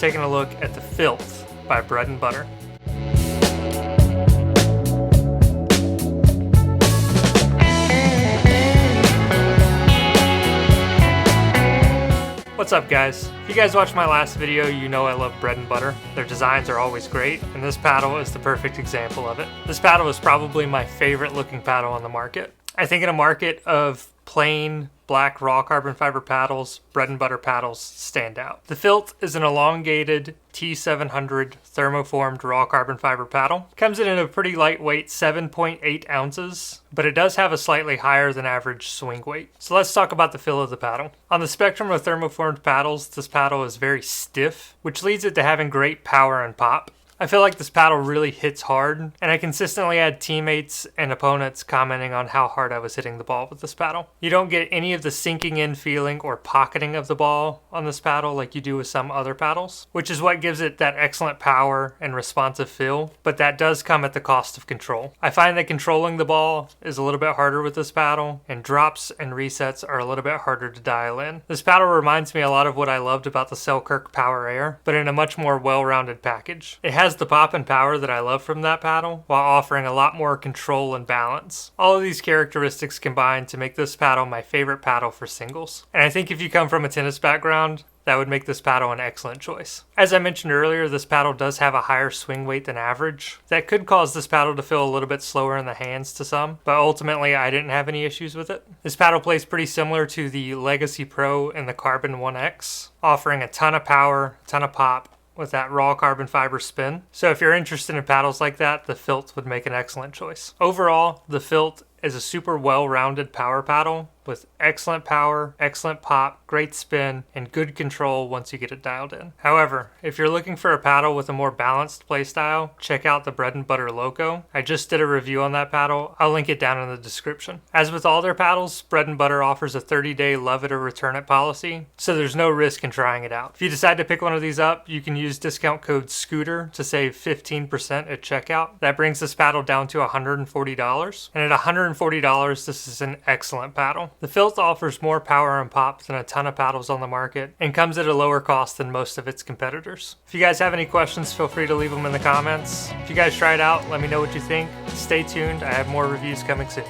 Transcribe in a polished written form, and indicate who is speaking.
Speaker 1: taking a look at the Filth by Bread Butter. What's up guys? If you guys watched my last video, you know I love Bread Butter. Their designs are always great, and this paddle is the perfect example of it. This paddle is probably my favorite looking paddle on the market. I think in a market of plain black raw carbon fiber paddles, Bread Butter paddles stand out. The Filth is an elongated T700 thermoformed raw carbon fiber paddle. Comes in a pretty lightweight 7.8 ounces, but it does have a slightly higher than average swing weight. So let's talk about the feel of the paddle. On the spectrum of thermoformed paddles, this paddle is very stiff, which leads it to having great power and pop. I feel like this paddle really hits hard, and I consistently had teammates and opponents commenting on how hard I was hitting the ball with this paddle. You don't get any of the sinking in feeling or pocketing of the ball on this paddle like you do with some other paddles, which is what gives it that excellent power and responsive feel, but that does come at the cost of control. I find that controlling the ball is a little bit harder with this paddle, and drops and resets are a little bit harder to dial in. This paddle reminds me a lot of what I loved about the Selkirk Power Air, but in a much more well-rounded package. It has the pop and power that I love from that paddle, while offering a lot more control and balance. All of these characteristics combine to make this paddle my favorite paddle for singles. And I think if you come from a tennis background, that would make this paddle an excellent choice. As I mentioned earlier, this paddle does have a higher swing weight than average. That could cause this paddle to feel a little bit slower in the hands to some, but ultimately I didn't have any issues with it. This paddle plays pretty similar to the Legacy Pro and the Carbon 1X, offering a ton of power, a ton of pop, with that raw carbon fiber spin. So if you're interested in paddles like that, the Filth would make an excellent choice. Overall, the Filth is a super well-rounded power paddle with excellent power, excellent pop, great spin, and good control once you get it dialed in. However, if you're looking for a paddle with a more balanced playstyle, check out the Bread Butter Co. I just did a review on that paddle. I'll link it down in the description. As with all their paddles, Bread Butter offers a 30-day love it or return it policy, so there's no risk in trying it out. If you decide to pick one of these up, you can use discount code SCOOTER to save 15% at checkout. That brings this paddle down to $140, and at $140, this is an excellent paddle. The Filth offers more power and pop than a ton of paddles on the market and comes at a lower cost than most of its competitors. If you guys have any questions, feel free to leave them in the comments. If you guys try it out, let me know what you think. Stay tuned, I have more reviews coming soon.